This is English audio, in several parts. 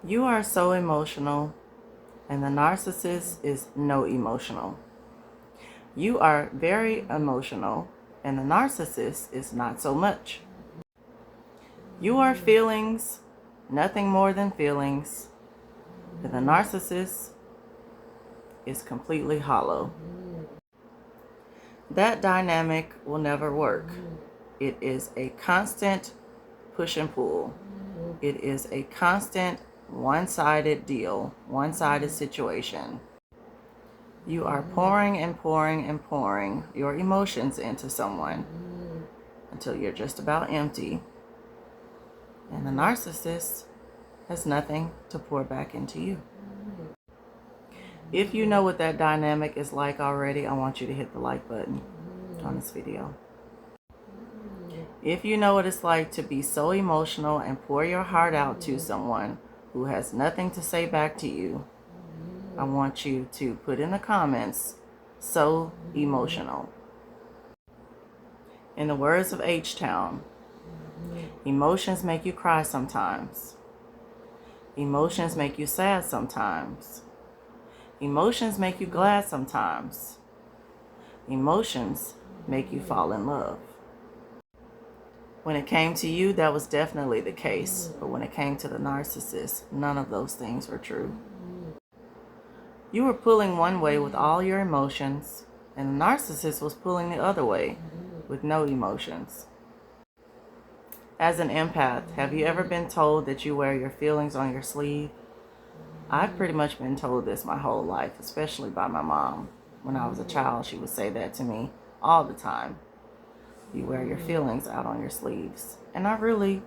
You are so emotional, and the narcissist is no emotional. You are very emotional, and the narcissist is not so much. You are feelings, nothing more than feelings, and the narcissist is completely hollow. That dynamic will never work. It is a constant push and pull. It is a constant one-sided deal, one-sided situation. You are pouring and pouring and pouring your emotions into someone until you're just about empty. And the narcissist has nothing to pour back into you. If you know what that dynamic is like already, I want you to hit the like button on this video. If you know what it's like to be so emotional and pour your heart out to someone who has nothing to say back to you, I want you to put in the comments, "so emotional." In the words of H-Town, emotions make you cry sometimes. Emotions make you sad sometimes. Emotions make you glad sometimes. Emotions make you fall in love. When it came to you, that was definitely the case. But when it came to the narcissist, none of those things were true. You were pulling one way with all your emotions, and the narcissist was pulling the other way with no emotions. As an empath, have you ever been told that you wear your feelings on your sleeve? I've pretty much been told this my whole life, especially by my mom. When I was a child, she would say that to me all the time. You wear your feelings out on your sleeves. And I really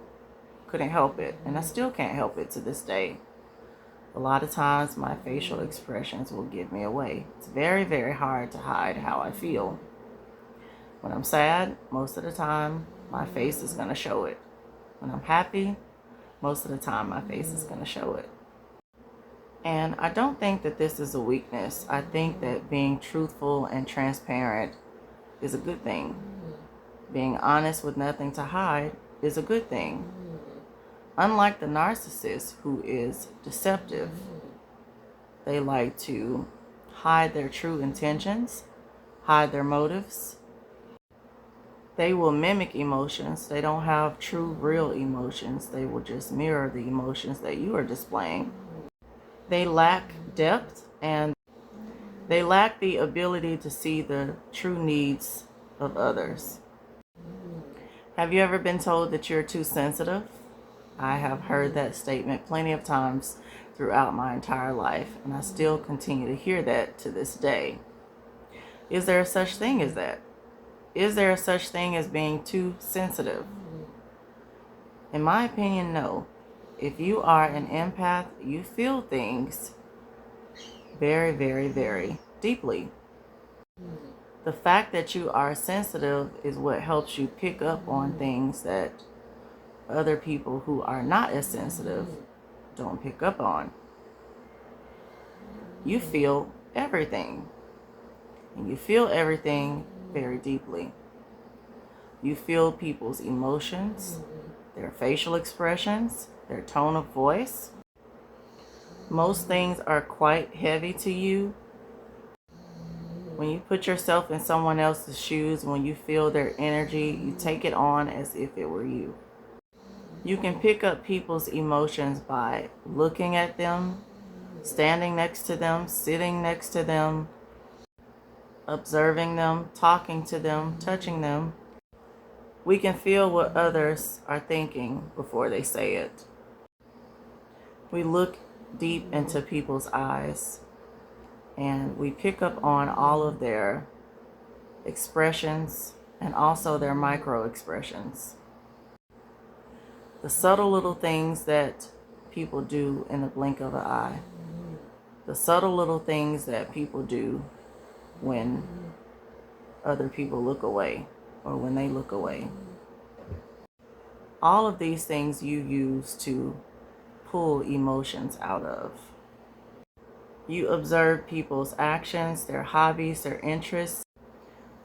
couldn't help it, and I still can't help it to this day. A lot of times my facial expressions will give me away. It's very, very hard to hide how I feel. When I'm sad, most of the time, my face is going to show it. When I'm happy, most of the time, my face is going to show it. And I don't think that this is a weakness. I think that being truthful and transparent is a good thing. Being honest with nothing to hide is a good thing. Unlike the narcissist, who is deceptive, they like to hide their true intentions, hide their motives. They will mimic emotions. They don't have true, real emotions. They will just mirror the emotions that you are displaying. They lack depth, and they lack the ability to see the true needs of others. Have you ever been told that you're too sensitive? I have heard that statement plenty of times throughout my entire life, and I still continue to hear that to this day. Is there a such thing as that? Is there a such thing as being too sensitive? In my opinion, no. If you are an empath, you feel things very, very, very deeply. The fact that you are sensitive is what helps you pick up on things that other people who are not as sensitive don't pick up on. You feel everything, and you feel everything very deeply. You feel people's emotions, their facial expressions, their tone of voice. Most things are quite heavy to you. When you put yourself in someone else's shoes, when you feel their energy, you take it on as if it were you. You can pick up people's emotions by looking at them, standing next to them, sitting next to them, observing them, talking to them, touching them. We can feel what others are thinking before they say it. We look deep into people's eyes, and we pick up on all of their expressions and also their micro expressions. The subtle little things that people do in the blink of an eye. The subtle little things that people do when other people look away or when they look away. All of these things you use to pull emotions out of. You observe people's actions, their hobbies, their interests.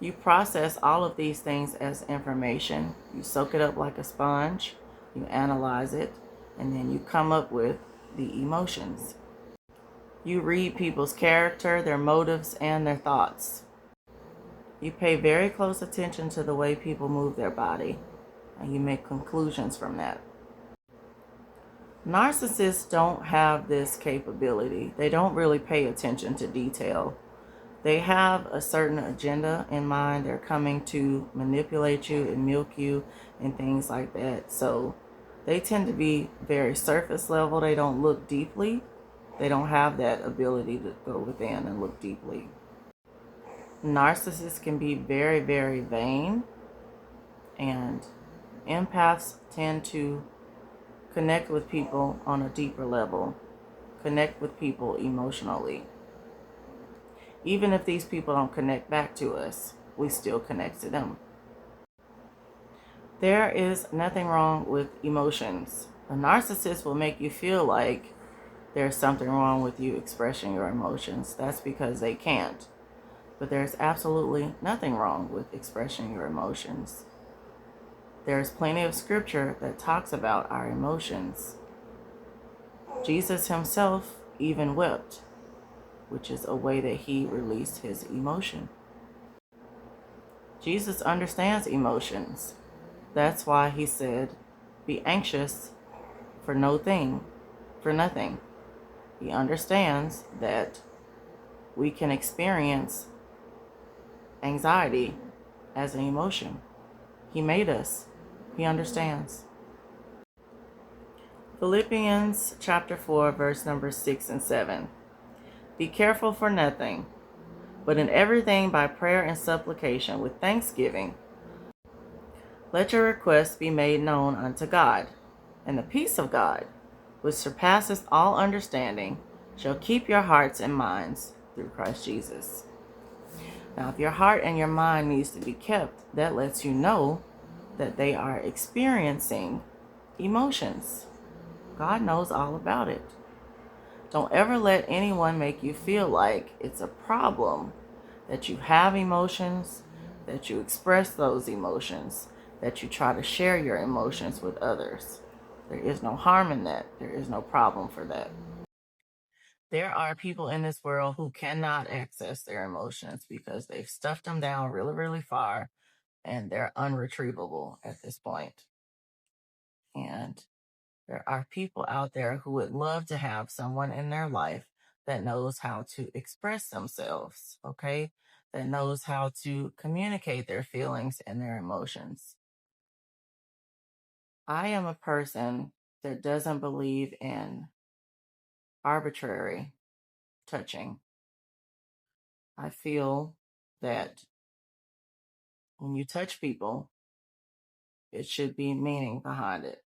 You process all of these things as information. You soak it up like a sponge, you analyze it, and then you come up with the emotions. You read people's character, their motives, and their thoughts. You pay very close attention to the way people move their body, and you make conclusions from that. Narcissists don't have this capability. They don't really pay attention to detail. They have a certain agenda in mind. They're coming to manipulate you and milk you and things like that. So they tend to be very surface level. They don't look deeply. They don't have that ability to go within and look deeply. Narcissists can be very, very vain, and empaths tend to connect with people on a deeper level, connect with people emotionally. Even if these people don't connect back to us, we still connect to them. There is nothing wrong with emotions. A narcissist will make you feel like there's something wrong with you expressing your emotions. That's because they can't. But there's absolutely nothing wrong with expressing your emotions. There's plenty of scripture that talks about our emotions. Jesus himself even wept, which is a way that he released his emotion. Jesus understands emotions. That's why he said, be anxious for nothing. He understands that we can experience anxiety as an emotion. He made us. He understands. Philippians chapter 4, verse number 6 and 7. Be careful for nothing, but in everything by prayer and supplication with thanksgiving, let your requests be made known unto God, and the peace of God, which surpasses all understanding, shall keep your hearts and minds through Christ Jesus. Now, if your heart and your mind needs to be kept, that lets you know that they are experiencing emotions. God knows all about it. Don't ever let anyone make you feel like it's a problem that you have emotions, that you express those emotions, that you try to share your emotions with others. There is no harm in that. There is no problem for that. There are people in this world who cannot access their emotions because they've stuffed them down really, really far, and they're unretrievable at this point. And there are people out there who would love to have someone in their life that knows how to express themselves, okay? That knows how to communicate their feelings and their emotions. I am a person that doesn't believe in arbitrary touching. I feel that when you touch people, it should be meaning behind it.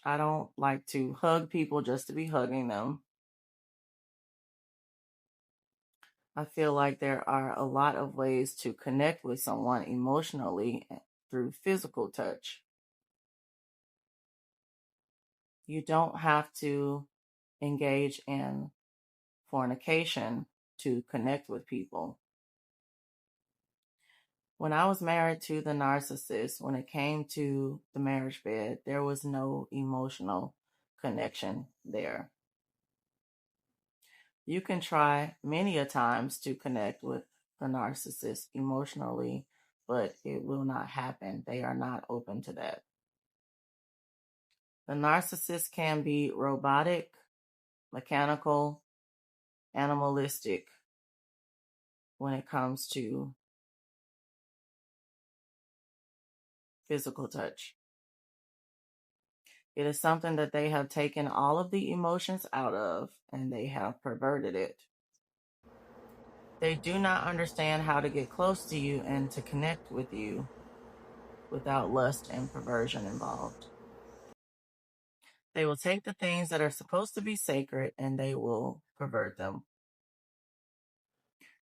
I don't like to hug people just to be hugging them. I feel like there are a lot of ways to connect with someone emotionally through physical touch. You don't have to engage in fornication to connect with people. When I was married to the narcissist, when it came to the marriage bed, there was no emotional connection there. You can try many a times to connect with the narcissist emotionally, but it will not happen. They are not open to that. The narcissist can be robotic, mechanical, animalistic when it comes to physical touch. It is something that they have taken all of the emotions out of, and they have perverted it. They do not understand how to get close to you and to connect with you without lust and perversion involved. They will take the things that are supposed to be sacred and they will pervert them.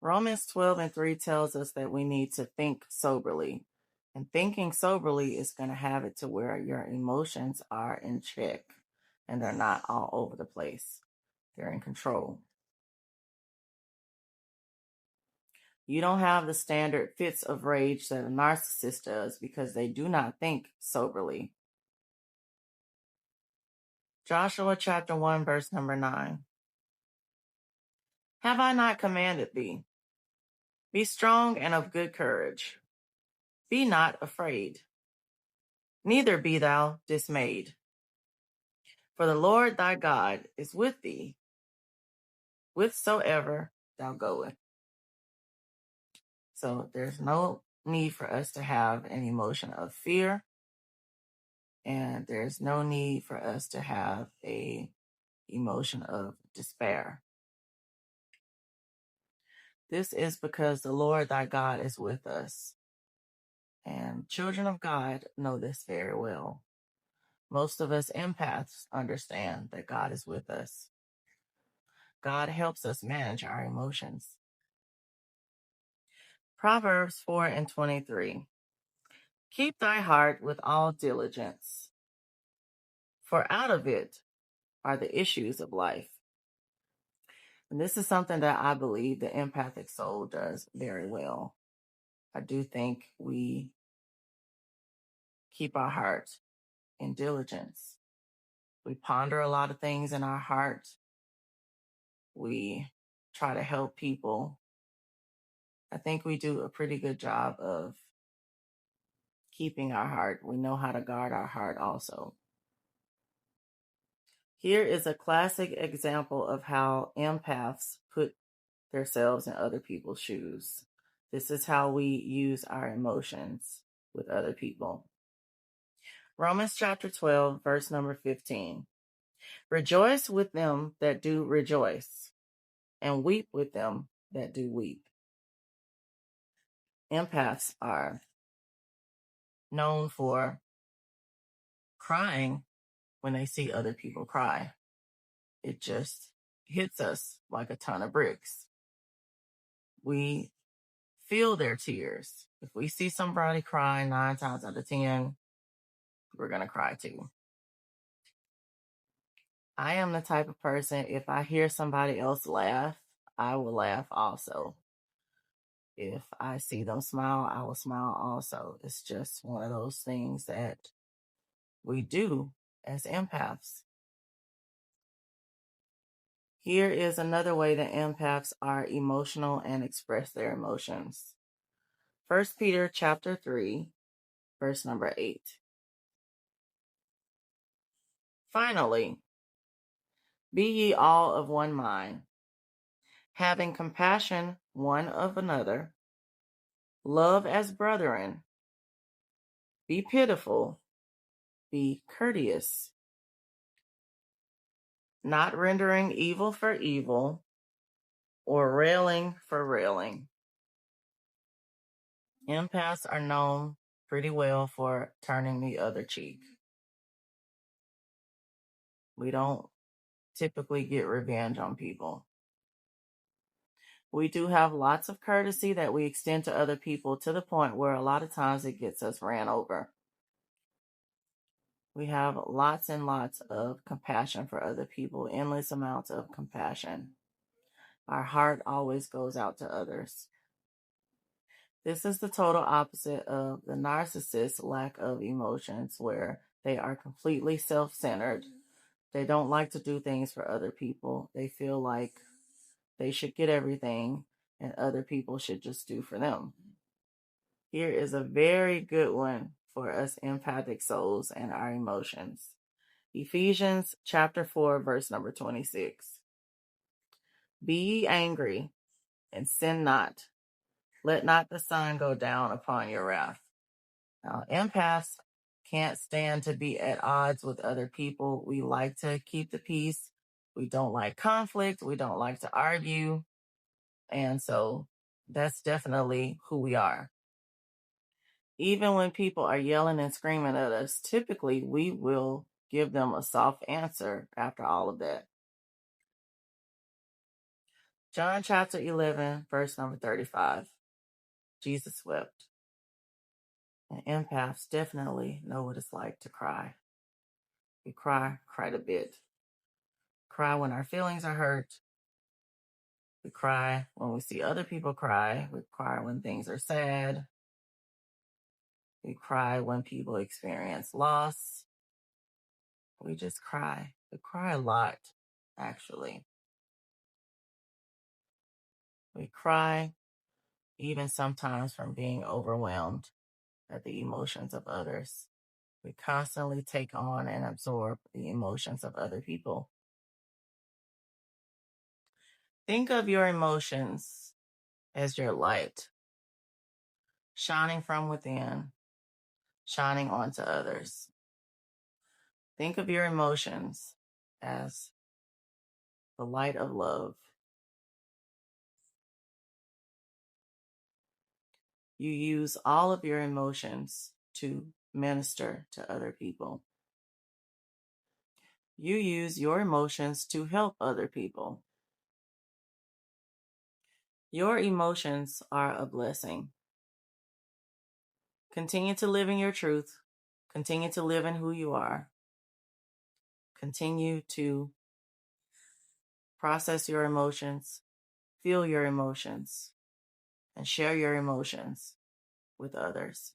Romans 12:3 tells us that we need to think soberly. And thinking soberly is going to have it to where your emotions are in check and they're not all over the place. They're in control. You don't have the standard fits of rage that a narcissist does because they do not think soberly. Joshua chapter 1, verse number 9. Have I not commanded thee? Be strong and of good courage. Be not afraid, neither be thou dismayed. For the Lord thy God is with thee, whithersoever thou goest. So there's no need for us to have an emotion of fear, and there's no need for us to have a emotion of despair. This is because the Lord thy God is with us. And children of God know this very well. Most of us empaths understand that God is with us. God helps us manage our emotions. Proverbs 4:23. Keep thy heart with all diligence, for out of it are the issues of life. And this is something that I believe the empathic soul does very well. I do think we keep our heart in diligence. We ponder a lot of things in our heart. We try to help people. I think we do a pretty good job of keeping our heart. We know how to guard our heart also. Here is a classic example of how empaths put themselves in other people's shoes. This is how we use our emotions with other people. Romans chapter 12, verse number 15. Rejoice with them that do rejoice, and weep with them that do weep. Empaths are known for crying when they see other people cry. It just hits us like a ton of bricks. We feel their tears. If we see somebody cry 9 times out of 10, we're going to cry too. I am the type of person, if I hear somebody else laugh, I will laugh also. If I see them smile, I will smile also. It's just one of those things that we do as empaths. Here is another way that empaths are emotional and express their emotions. 1 Peter chapter 3, verse number 8. Finally, be ye all of one mind, having compassion one of another, love as brethren, be pitiful, be courteous, not rendering evil for evil, or railing for railing. Empaths are known pretty well for turning the other cheek. We don't typically get revenge on people. We do have lots of courtesy that we extend to other people to the point where a lot of times it gets us ran over. We have lots and lots of compassion for other people, endless amounts of compassion. Our heart always goes out to others. This is the total opposite of the narcissist's lack of emotions, where they are completely self-centered. They don't like to do things for other people. They feel like they should get everything and other people should just do for them. Here is a very good one for us empathic souls and our emotions. Ephesians chapter 4, verse number 26. Be ye angry and sin not. Let not the sun go down upon your wrath. Now, empaths can't stand to be at odds with other people. We like to keep the peace. We don't like conflict. We don't like to argue. And so that's definitely who we are. Even when people are yelling and screaming at us, typically we will give them a soft answer after all of that. John chapter 11, verse number 35. Jesus wept. And empaths definitely know what it's like to cry. We cry quite a bit. Cry when our feelings are hurt. We cry when we see other people cry. We cry when things are sad. We cry when people experience loss. We just cry. We cry a lot, actually. We cry even sometimes from being overwhelmed at the emotions of others. We constantly take on and absorb the emotions of other people. Think of your emotions as your light, shining from within, shining onto others. Think of your emotions as the light of love. You use all of your emotions to minister to other people. You use your emotions to help other people. Your emotions are a blessing. Continue to live in your truth. Continue to live in who you are. Continue to process your emotions, feel your emotions, and share your emotions with others.